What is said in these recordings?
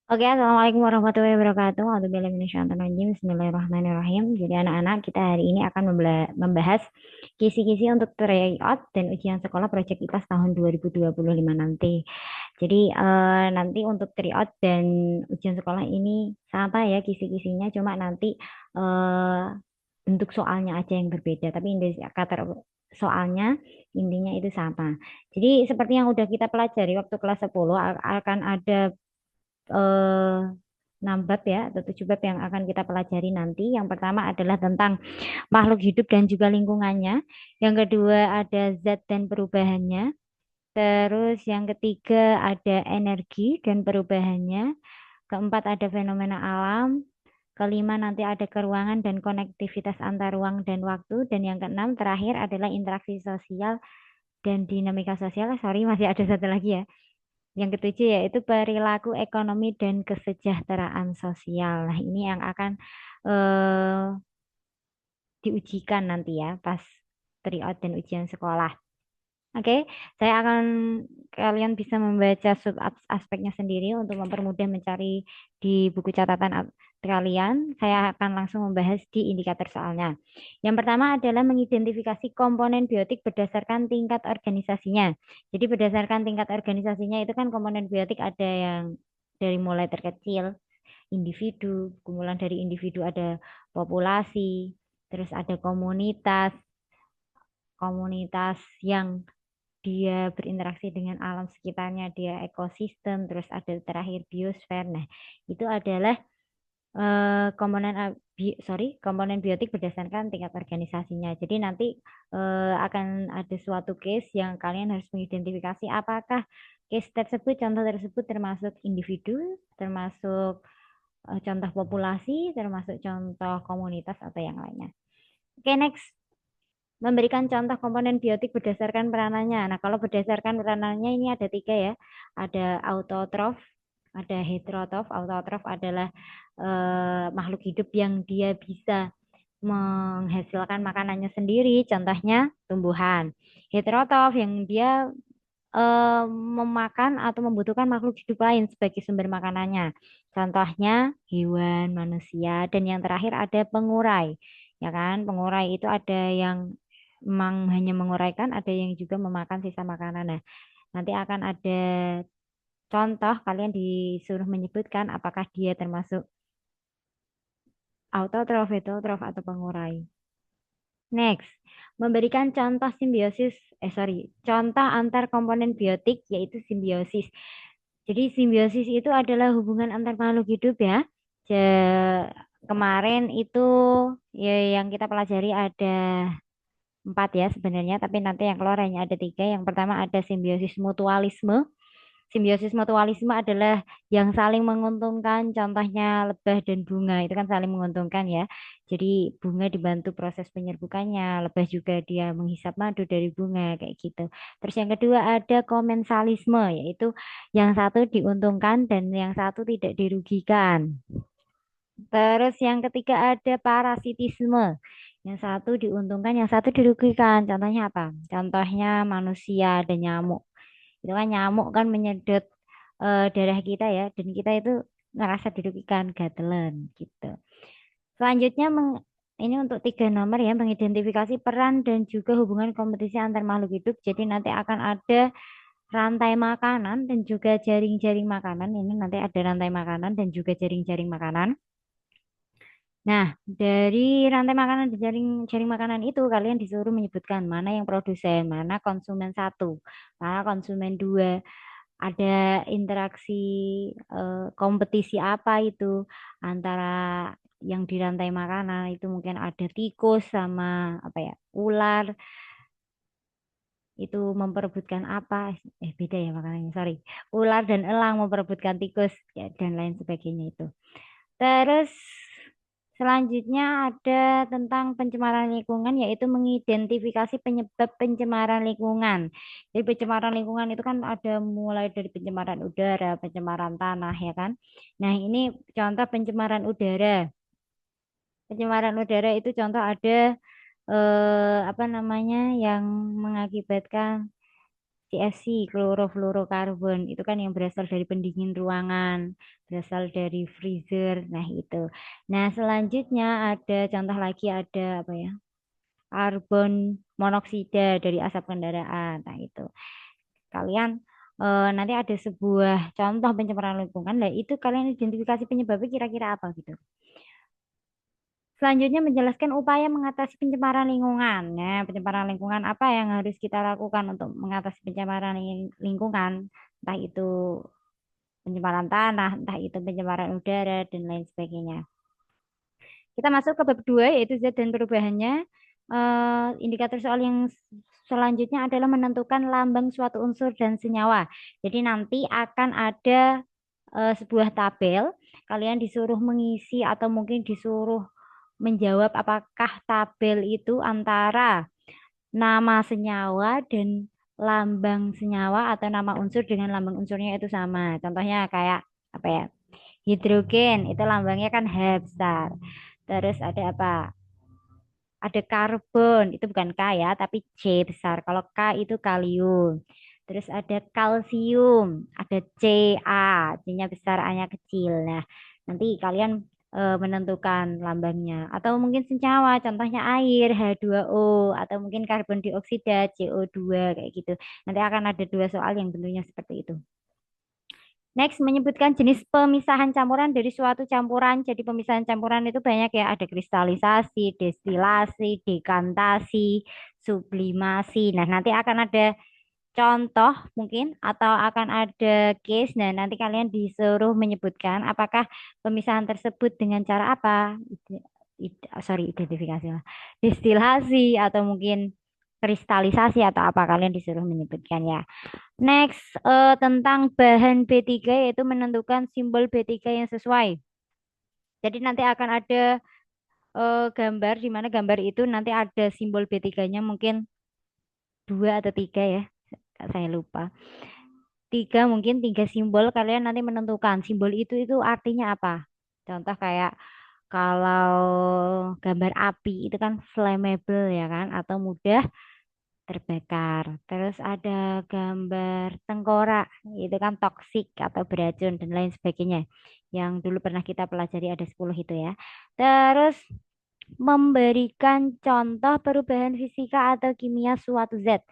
Oke, Assalamualaikum warahmatullahi wabarakatuh. A'udzubillahi Bismillahirrahmanirrahim. Jadi anak-anak, kita hari ini akan membahas kisi-kisi untuk tryout dan ujian sekolah Proyek IPAS tahun 2025 nanti. Jadi nanti untuk tryout dan ujian sekolah ini sama ya kisi-kisinya, cuma nanti eh, bentuk soalnya aja yang berbeda. Tapi indikator soalnya intinya itu sama. Jadi seperti yang udah kita pelajari waktu kelas 10 akan ada eh, 6 bab ya atau 7 bab yang akan kita pelajari nanti. Yang pertama adalah tentang makhluk hidup dan juga lingkungannya. Yang kedua ada zat dan perubahannya. Terus yang ketiga ada energi dan perubahannya. Keempat ada fenomena alam. Kelima nanti ada keruangan dan konektivitas antar ruang dan waktu. Dan yang keenam terakhir adalah interaksi sosial dan dinamika sosial. Sorry, masih ada satu lagi ya. Yang ketujuh yaitu perilaku ekonomi dan kesejahteraan sosial. Nah, ini yang akan eh, diujikan nanti ya pas tryout dan ujian sekolah. Oke, saya akan kalian bisa membaca sub aspeknya sendiri untuk mempermudah mencari di buku catatan kalian. Saya akan langsung membahas di indikator soalnya. Yang pertama adalah mengidentifikasi komponen biotik berdasarkan tingkat organisasinya. Jadi berdasarkan tingkat organisasinya itu kan komponen biotik ada yang dari mulai terkecil, individu, kemudian dari individu ada populasi, terus ada komunitas, komunitas yang dia berinteraksi dengan alam sekitarnya, dia ekosistem, terus ada terakhir biosfer. Nah, itu adalah komponen biotik berdasarkan tingkat organisasinya. Jadi nanti akan ada suatu case yang kalian harus mengidentifikasi apakah case tersebut, contoh tersebut termasuk individu, termasuk contoh populasi, termasuk contoh komunitas atau yang lainnya. Oke, next. Memberikan contoh komponen biotik berdasarkan peranannya. Nah, kalau berdasarkan peranannya ini ada tiga ya. Ada autotrof, ada heterotrof. Autotrof adalah makhluk hidup yang dia bisa menghasilkan makanannya sendiri, contohnya tumbuhan. Heterotrof yang dia memakan atau membutuhkan makhluk hidup lain sebagai sumber makanannya. Contohnya hewan, manusia, dan yang terakhir ada pengurai. Ya kan, pengurai itu ada yang memang hanya menguraikan, ada yang juga memakan sisa makanan. Nah, nanti akan ada contoh, kalian disuruh menyebutkan apakah dia termasuk autotrof, heterotrof, atau pengurai. Next, memberikan contoh contoh antar komponen biotik yaitu simbiosis. Jadi simbiosis itu adalah hubungan antar makhluk hidup ya. Kemarin itu ya yang kita pelajari ada 4 ya sebenarnya, tapi nanti yang keluar hanya ada 3. Yang pertama ada simbiosis mutualisme. Simbiosis mutualisme adalah yang saling menguntungkan, contohnya lebah dan bunga, itu kan saling menguntungkan ya. Jadi bunga dibantu proses penyerbukannya, lebah juga dia menghisap madu dari bunga, kayak gitu. Terus yang kedua ada komensalisme, yaitu yang satu diuntungkan dan yang satu tidak dirugikan. Terus yang ketiga ada parasitisme. Yang satu diuntungkan, yang satu dirugikan. Contohnya apa? Contohnya manusia dan nyamuk. Itu kan nyamuk kan menyedot darah kita ya, dan kita itu ngerasa dirugikan, gatelan gitu. Selanjutnya ini untuk 3 nomor ya, mengidentifikasi peran dan juga hubungan kompetisi antar makhluk hidup. Jadi nanti akan ada rantai makanan dan juga jaring-jaring makanan. Ini nanti ada rantai makanan dan juga jaring-jaring makanan. Nah, dari rantai makanan dan jaring makanan itu kalian disuruh menyebutkan mana yang produsen, mana konsumen satu, mana konsumen dua, ada interaksi kompetisi apa itu antara yang di rantai makanan itu mungkin ada tikus sama apa ya ular itu memperebutkan apa beda ya makanannya sorry ular dan elang memperebutkan tikus ya dan lain sebagainya itu. Terus selanjutnya ada tentang pencemaran lingkungan, yaitu mengidentifikasi penyebab pencemaran lingkungan. Jadi pencemaran lingkungan itu kan ada mulai dari pencemaran udara, pencemaran tanah, ya kan? Nah, ini contoh pencemaran udara. Pencemaran udara itu contoh ada apa namanya yang mengakibatkan CFC, klorofluorokarbon, itu kan yang berasal dari pendingin ruangan, berasal dari freezer. Nah, itu. Nah, selanjutnya ada contoh lagi ada apa ya? Karbon monoksida dari asap kendaraan. Nah, itu. Kalian nanti ada sebuah contoh pencemaran lingkungan. Nah, itu kalian identifikasi penyebabnya kira-kira apa gitu. Selanjutnya menjelaskan upaya mengatasi pencemaran lingkungan. Nah, pencemaran lingkungan apa yang harus kita lakukan untuk mengatasi pencemaran lingkungan? Entah itu pencemaran tanah, entah itu pencemaran udara, dan lain sebagainya. Kita masuk ke bab 2 yaitu zat dan perubahannya. Indikator soal yang selanjutnya adalah menentukan lambang suatu unsur dan senyawa. Jadi nanti akan ada sebuah tabel, kalian disuruh mengisi atau mungkin disuruh menjawab apakah tabel itu antara nama senyawa dan lambang senyawa atau nama unsur dengan lambang unsurnya itu sama. Contohnya kayak apa ya? Hidrogen itu lambangnya kan H besar. Terus ada apa? Ada karbon, itu bukan K ya, tapi C besar. Kalau K itu kalium. Terus ada kalsium, ada Ca, C-nya besar, A-nya kecil. Nah, nanti kalian menentukan lambangnya. Atau mungkin senyawa, contohnya air, H2O, atau mungkin karbon dioksida, CO2, kayak gitu. Nanti akan ada dua soal yang bentuknya seperti itu. Next, menyebutkan jenis pemisahan campuran dari suatu campuran. Jadi pemisahan campuran itu banyak ya, ada kristalisasi, destilasi, dekantasi, sublimasi. Nah, nanti akan ada contoh mungkin atau akan ada case. Nah, nanti kalian disuruh menyebutkan apakah pemisahan tersebut dengan cara apa? Identifikasi lah. Destilasi atau mungkin kristalisasi atau apa kalian disuruh menyebutkan ya. Next, tentang bahan B3 yaitu menentukan simbol B3 yang sesuai. Jadi nanti akan ada gambar di mana gambar itu nanti ada simbol B3-nya mungkin dua atau tiga ya, saya lupa. Tiga mungkin tiga simbol kalian nanti menentukan simbol itu artinya apa. Contoh kayak kalau gambar api itu kan flammable ya kan atau mudah terbakar. Terus ada gambar tengkorak, itu kan toksik atau beracun dan lain sebagainya. Yang dulu pernah kita pelajari ada 10 itu ya. Terus memberikan contoh perubahan fisika atau kimia suatu zat.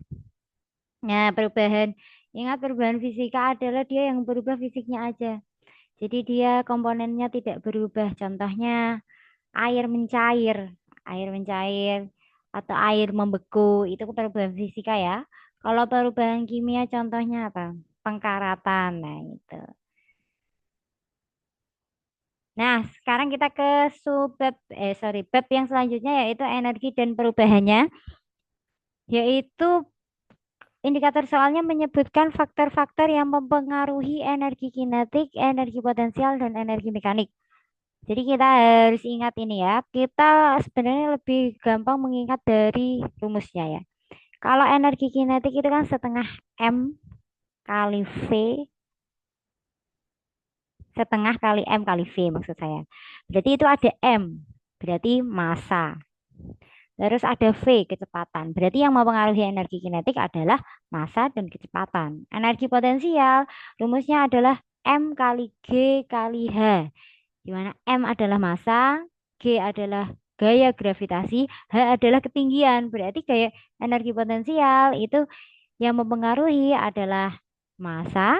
Nah, ingat perubahan fisika adalah dia yang berubah fisiknya aja. Jadi dia komponennya tidak berubah. Contohnya air mencair, air mencair atau air membeku itu perubahan fisika ya. Kalau perubahan kimia contohnya apa? Pengkaratan. Nah, itu. Nah, sekarang kita ke bab yang selanjutnya yaitu energi dan perubahannya, yaitu indikator soalnya menyebutkan faktor-faktor yang mempengaruhi energi kinetik, energi potensial, dan energi mekanik. Jadi kita harus ingat ini ya. Kita sebenarnya lebih gampang mengingat dari rumusnya ya. Kalau energi kinetik itu kan setengah M kali V, setengah kali M kali V maksud saya. Berarti itu ada M, berarti massa. Terus ada V, kecepatan. Berarti yang mempengaruhi energi kinetik adalah massa dan kecepatan. Energi potensial, rumusnya adalah M kali G kali H. Di mana M adalah massa, G adalah gaya gravitasi, H adalah ketinggian. Berarti gaya energi potensial itu yang mempengaruhi adalah massa,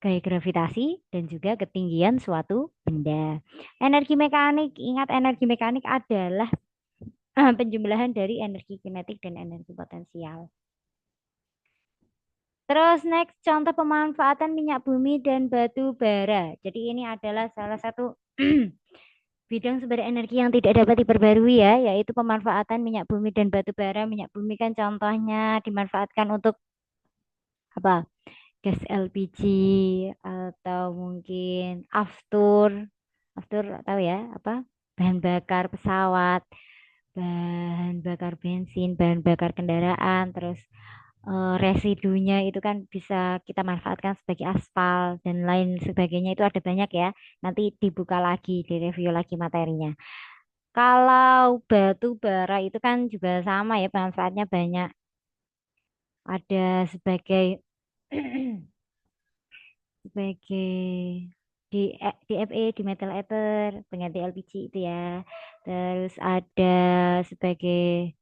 gaya gravitasi, dan juga ketinggian suatu benda. Energi mekanik, ingat energi mekanik adalah penjumlahan dari energi kinetik dan energi potensial. Terus next, contoh pemanfaatan minyak bumi dan batu bara. Jadi ini adalah salah satu bidang sumber energi yang tidak dapat diperbarui ya, yaitu pemanfaatan minyak bumi dan batu bara. Minyak bumi kan contohnya dimanfaatkan untuk apa? Gas LPG atau mungkin aftur. Aftur tahu ya, apa? Bahan bakar pesawat, bahan bakar bensin, bahan bakar kendaraan, terus residunya itu kan bisa kita manfaatkan sebagai aspal dan lain sebagainya itu ada banyak ya. Nanti dibuka lagi, direview lagi materinya. Kalau batu bara itu kan juga sama ya, manfaatnya banyak. ada sebagai sebagai di FE di metal ether pengganti LPG itu ya. Terus ada sebagai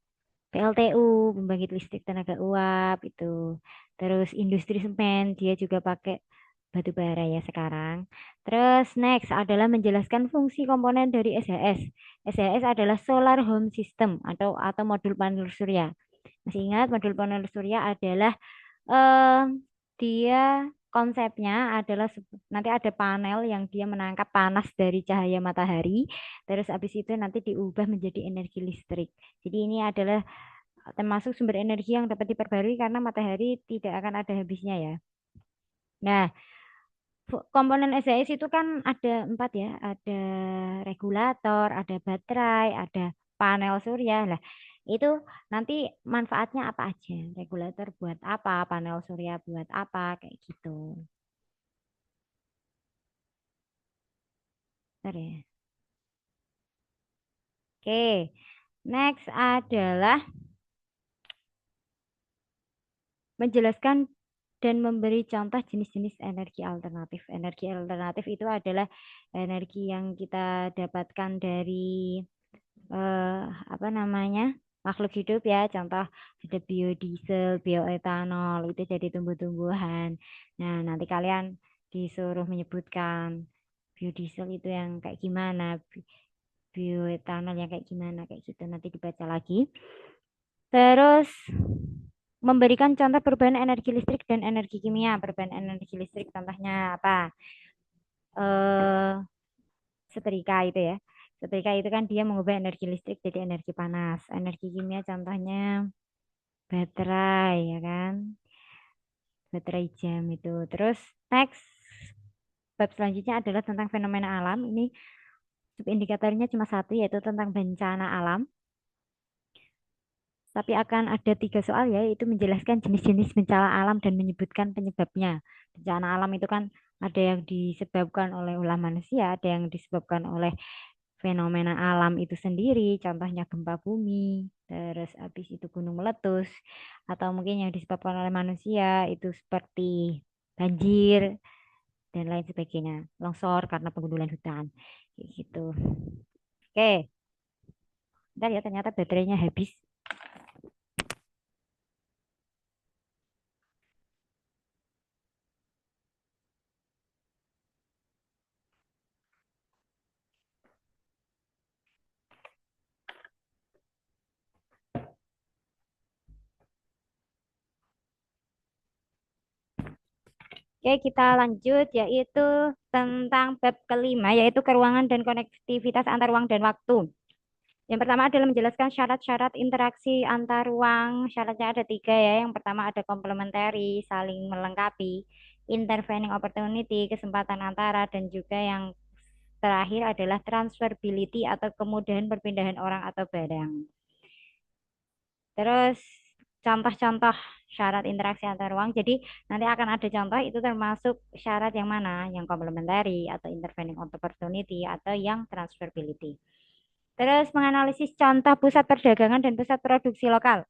PLTU pembangkit listrik tenaga uap itu. Terus industri semen dia juga pakai batu bara ya sekarang. Terus next adalah menjelaskan fungsi komponen dari SHS. SHS adalah Solar Home System atau modul panel surya. Masih ingat modul panel surya adalah eh dia konsepnya adalah nanti ada panel yang dia menangkap panas dari cahaya matahari, terus habis itu nanti diubah menjadi energi listrik. Jadi ini adalah termasuk sumber energi yang dapat diperbarui karena matahari tidak akan ada habisnya ya. Nah, komponen SHS itu kan ada 4 ya, ada regulator, ada baterai, ada panel surya. Nah, itu nanti manfaatnya apa aja? Regulator buat apa? Panel surya buat apa? Kayak gitu. Bentar ya. Oke, next adalah menjelaskan dan memberi contoh jenis-jenis energi alternatif. Energi alternatif itu adalah energi yang kita dapatkan dari eh, apa namanya makhluk hidup ya. Contoh ada biodiesel, bioetanol itu jadi tumbuh-tumbuhan. Nah, nanti kalian disuruh menyebutkan biodiesel itu yang kayak gimana, bioetanol yang kayak gimana kayak gitu. Nanti dibaca lagi. Terus memberikan contoh perubahan energi listrik dan energi kimia. Perubahan energi listrik contohnya apa? Eh, setrika itu ya. Setrika itu kan dia mengubah energi listrik jadi energi panas. Energi kimia contohnya baterai ya kan. Baterai jam itu. Terus next bab selanjutnya adalah tentang fenomena alam. Ini subindikatornya cuma satu yaitu tentang bencana alam. Tapi akan ada 3 soal ya, yaitu menjelaskan jenis-jenis bencana alam dan menyebutkan penyebabnya. Bencana alam itu kan ada yang disebabkan oleh ulah manusia, ada yang disebabkan oleh fenomena alam itu sendiri, contohnya gempa bumi, terus habis itu gunung meletus, atau mungkin yang disebabkan oleh manusia itu seperti banjir dan lain sebagainya, longsor karena penggundulan hutan, kayak gitu. Oke, bentar ya ternyata baterainya habis. Oke, kita lanjut yaitu tentang bab kelima yaitu keruangan dan konektivitas antar ruang dan waktu. Yang pertama adalah menjelaskan syarat-syarat interaksi antar ruang. Syaratnya ada 3 ya. Yang pertama ada complementary, saling melengkapi, intervening opportunity, kesempatan antara, dan juga yang terakhir adalah transferability atau kemudahan perpindahan orang atau barang. Terus contoh-contoh syarat interaksi antar ruang. Jadi nanti akan ada contoh itu termasuk syarat yang mana? Yang complementary atau intervening opportunity atau yang transferability. Terus menganalisis contoh pusat perdagangan dan pusat produksi lokal.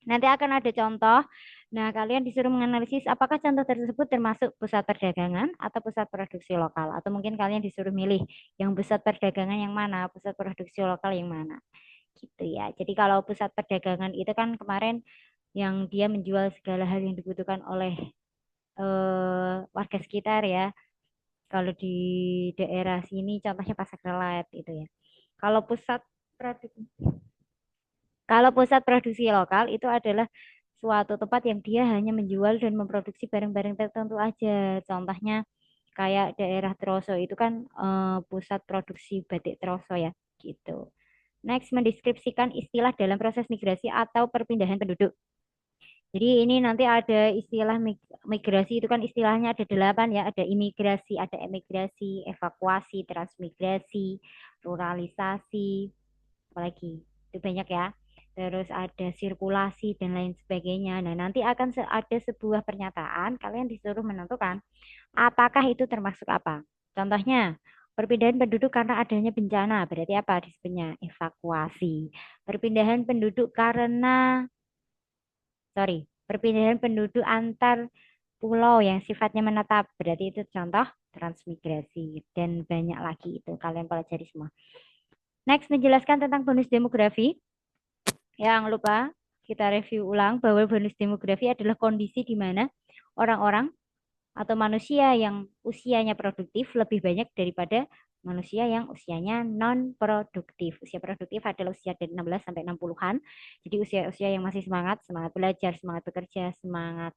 Nanti akan ada contoh. Nah, kalian disuruh menganalisis apakah contoh tersebut termasuk pusat perdagangan atau pusat produksi lokal. Atau mungkin kalian disuruh milih yang pusat perdagangan yang mana, pusat produksi lokal yang mana. Gitu ya. Jadi kalau pusat perdagangan itu kan kemarin yang dia menjual segala hal yang dibutuhkan oleh warga sekitar ya. Kalau di daerah sini contohnya Pasar Kelet itu ya. Kalau pusat produksi Kalau pusat produksi lokal itu adalah suatu tempat yang dia hanya menjual dan memproduksi barang-barang tertentu aja. Contohnya kayak daerah Troso itu kan pusat produksi batik Troso ya, gitu. Next, mendeskripsikan istilah dalam proses migrasi atau perpindahan penduduk. Jadi ini nanti ada istilah migrasi itu kan istilahnya ada 8 ya, ada imigrasi, ada emigrasi, evakuasi, transmigrasi, ruralisasi, apalagi itu banyak ya. Terus ada sirkulasi dan lain sebagainya. Nah, nanti akan ada sebuah pernyataan, kalian disuruh menentukan apakah itu termasuk apa. Contohnya, perpindahan penduduk karena adanya bencana, berarti apa disebutnya? Evakuasi. Perpindahan penduduk karena perpindahan penduduk antar pulau yang sifatnya menetap. Berarti itu contoh transmigrasi dan banyak lagi itu kalian pelajari semua. Next, menjelaskan tentang bonus demografi. Yang lupa kita review ulang bahwa bonus demografi adalah kondisi di mana orang-orang atau manusia yang usianya produktif lebih banyak daripada manusia yang usianya non produktif. Usia produktif adalah usia dari 16 sampai 60-an. Jadi usia-usia yang masih semangat, semangat belajar, semangat bekerja, semangat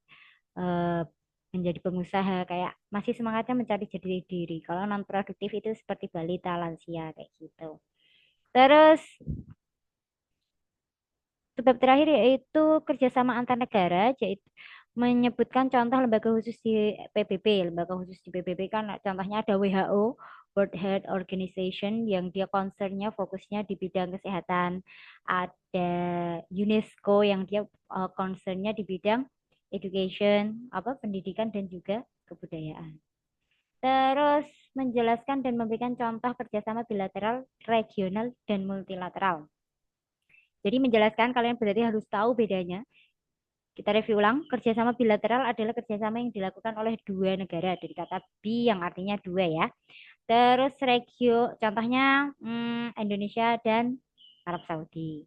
eh, menjadi pengusaha, kayak masih semangatnya mencari jati diri. Kalau non produktif itu seperti balita, lansia kayak gitu. Terus sebab terakhir yaitu kerjasama antar negara, yaitu menyebutkan contoh lembaga khusus di PBB. Lembaga khusus di PBB kan contohnya ada WHO, World Health Organization, yang dia concernnya fokusnya di bidang kesehatan. Ada UNESCO yang dia concernnya di bidang education, pendidikan dan juga kebudayaan. Terus menjelaskan dan memberikan contoh kerjasama bilateral, regional, dan multilateral. Jadi menjelaskan kalian berarti harus tahu bedanya. Kita review ulang, kerjasama bilateral adalah kerjasama yang dilakukan oleh dua negara dari kata bi yang artinya dua ya. Terus contohnya Indonesia dan Arab Saudi.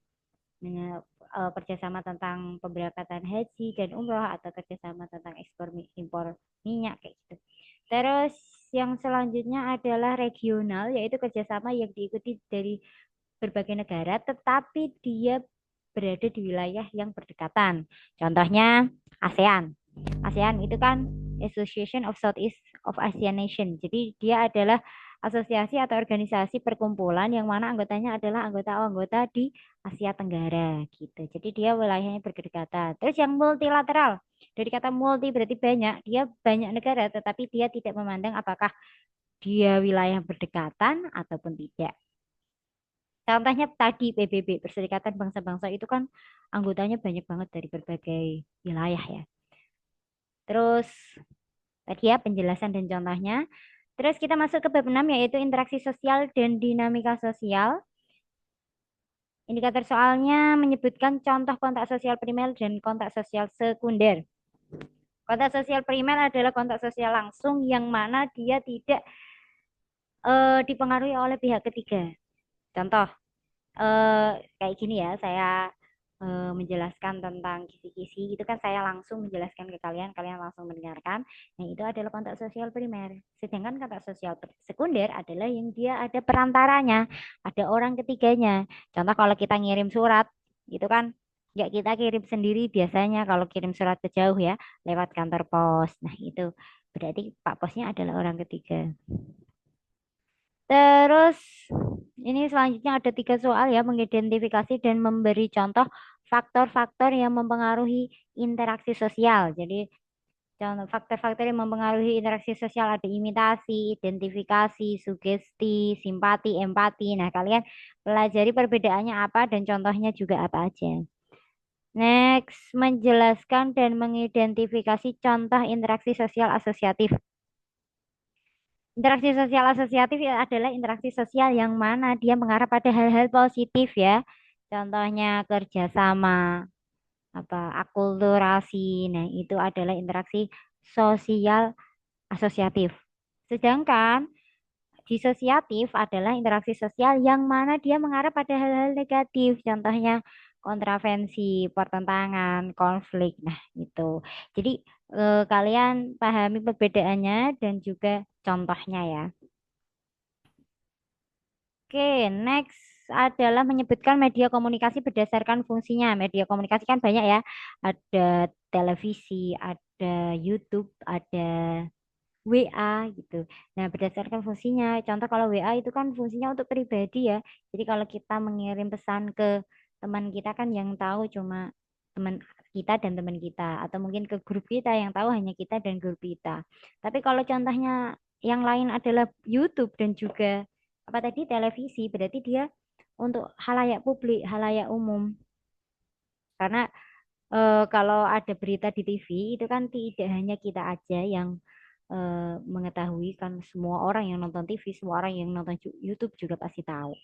Kerjasama tentang pemberangkatan haji dan umroh atau kerjasama tentang ekspor impor minyak kayak gitu. Terus yang selanjutnya adalah regional, yaitu kerjasama yang diikuti dari berbagai negara, tetapi dia berada di wilayah yang berdekatan. Contohnya ASEAN. ASEAN itu kan Association of Southeast of Asian Nation. Jadi dia adalah asosiasi atau organisasi perkumpulan yang mana anggotanya adalah anggota-anggota di Asia Tenggara gitu. Jadi dia wilayahnya berdekatan. Terus yang multilateral. Dari kata multi berarti banyak. Dia banyak negara tetapi dia tidak memandang apakah dia wilayah berdekatan ataupun tidak. Contohnya tadi PBB, Perserikatan Bangsa-Bangsa itu kan anggotanya banyak banget dari berbagai wilayah ya. Terus tadi ya penjelasan dan contohnya. Terus kita masuk ke bab 6 yaitu interaksi sosial dan dinamika sosial. Indikator soalnya menyebutkan contoh kontak sosial primer dan kontak sosial sekunder. Kontak sosial primer adalah kontak sosial langsung yang mana dia tidak dipengaruhi oleh pihak ketiga. Contoh, kayak gini ya, saya menjelaskan tentang kisi-kisi itu kan saya langsung menjelaskan ke kalian, kalian langsung mendengarkan. Yang itu adalah kontak sosial primer. Sedangkan kontak sosial sekunder adalah yang dia ada perantaranya, ada orang ketiganya. Contoh kalau kita ngirim surat, itu kan nggak kita kirim sendiri biasanya kalau kirim surat ke jauh ya, lewat kantor pos. Nah itu berarti Pak Posnya adalah orang ketiga. Terus ini selanjutnya ada 3 soal ya, mengidentifikasi dan memberi contoh faktor-faktor yang mempengaruhi interaksi sosial. Jadi contoh faktor-faktor yang mempengaruhi interaksi sosial ada imitasi, identifikasi, sugesti, simpati, empati. Nah, kalian pelajari perbedaannya apa dan contohnya juga apa aja. Next, menjelaskan dan mengidentifikasi contoh interaksi sosial asosiatif. Interaksi sosial asosiatif adalah interaksi sosial yang mana dia mengarah pada hal-hal positif ya. Contohnya kerjasama, akulturasi. Nah, itu adalah interaksi sosial asosiatif. Sedangkan disosiatif adalah interaksi sosial yang mana dia mengarah pada hal-hal negatif. Contohnya kontravensi, pertentangan, konflik. Nah, itu. Jadi kalian pahami perbedaannya dan juga contohnya ya. Oke, next adalah menyebutkan media komunikasi berdasarkan fungsinya. Media komunikasi kan banyak ya. Ada televisi, ada YouTube, ada WA gitu. Nah, berdasarkan fungsinya. Contoh kalau WA itu kan fungsinya untuk pribadi ya. Jadi kalau kita mengirim pesan ke teman kita kan yang tahu cuma teman kita dan teman kita. Atau mungkin ke grup kita yang tahu hanya kita dan grup kita. Tapi kalau contohnya yang lain adalah YouTube dan juga apa tadi televisi, berarti dia untuk halayak publik, halayak umum. Karena kalau ada berita di TV itu kan tidak hanya kita aja yang mengetahui, kan semua orang yang nonton TV, semua orang yang nonton YouTube juga pasti tahu.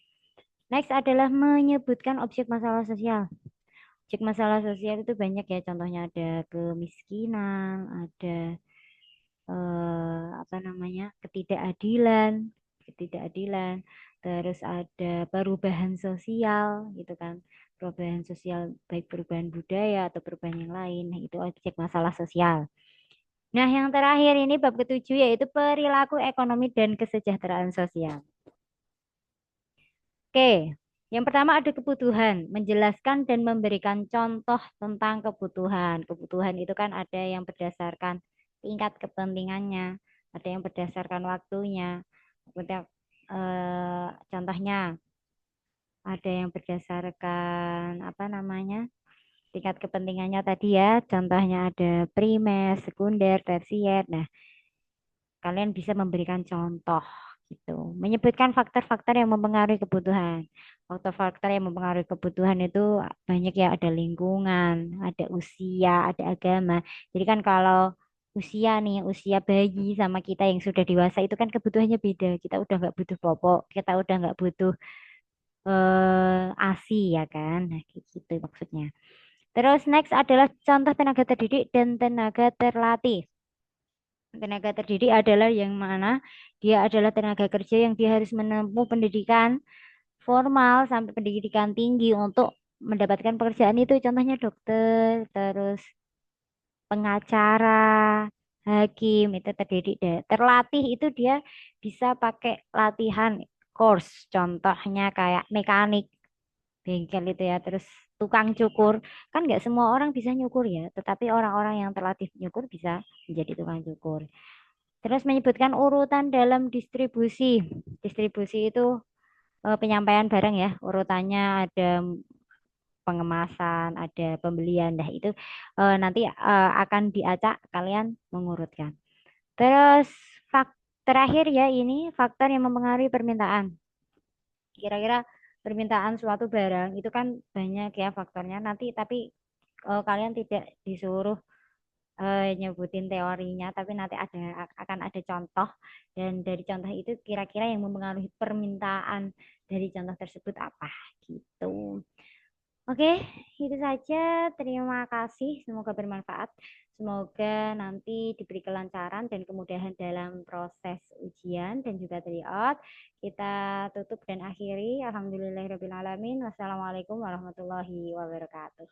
Next adalah menyebutkan objek masalah sosial. Cek masalah sosial itu banyak ya, contohnya ada kemiskinan, ada apa namanya, ketidakadilan, terus ada perubahan sosial gitu kan, perubahan sosial baik perubahan budaya atau perubahan yang lain. Nah, itu cek masalah sosial. Nah, yang terakhir ini bab ketujuh yaitu perilaku ekonomi dan kesejahteraan sosial. Oke, yang pertama ada kebutuhan, menjelaskan dan memberikan contoh tentang kebutuhan. Kebutuhan itu kan ada yang berdasarkan tingkat kepentingannya, ada yang berdasarkan waktunya. Kemudian contohnya ada yang berdasarkan apa namanya? Tingkat kepentingannya tadi ya. Contohnya ada primer, sekunder, tersier. Nah, kalian bisa memberikan contoh gitu. Menyebutkan faktor-faktor yang mempengaruhi kebutuhan. Faktor-faktor yang mempengaruhi kebutuhan itu banyak ya, ada lingkungan, ada usia, ada agama. Jadi kan kalau usia nih, usia bayi sama kita yang sudah dewasa itu kan kebutuhannya beda. Kita udah nggak butuh popok, kita udah nggak butuh ASI ya kan. Nah, kayak gitu maksudnya. Terus next adalah contoh tenaga terdidik dan tenaga terlatih. Tenaga terdidik adalah yang mana dia adalah tenaga kerja yang dia harus menempuh pendidikan formal sampai pendidikan tinggi untuk mendapatkan pekerjaan itu. Contohnya dokter, terus pengacara, hakim itu terdidik deh. Terlatih itu dia bisa pakai latihan course. Contohnya kayak mekanik bengkel itu ya, terus tukang cukur. Kan nggak semua orang bisa nyukur ya, tetapi orang-orang yang terlatih nyukur bisa menjadi tukang cukur. Terus menyebutkan urutan dalam distribusi. Distribusi itu penyampaian barang ya. Urutannya ada pengemasan, ada pembelian. Nah, itu nanti akan diacak kalian mengurutkan. Terus terakhir ya ini faktor yang mempengaruhi permintaan. Kira-kira permintaan suatu barang itu kan banyak ya faktornya. Nanti tapi kalian tidak disuruh nyebutin teorinya, tapi nanti akan ada contoh dan dari contoh itu kira-kira yang mempengaruhi permintaan dari contoh tersebut apa gitu. Oke, itu saja. Terima kasih. Semoga bermanfaat. Semoga nanti diberi kelancaran dan kemudahan dalam proses ujian dan juga tryout. Kita tutup dan akhiri. Alhamdulillahirrahmanirrahim. Wassalamualaikum warahmatullahi wabarakatuh.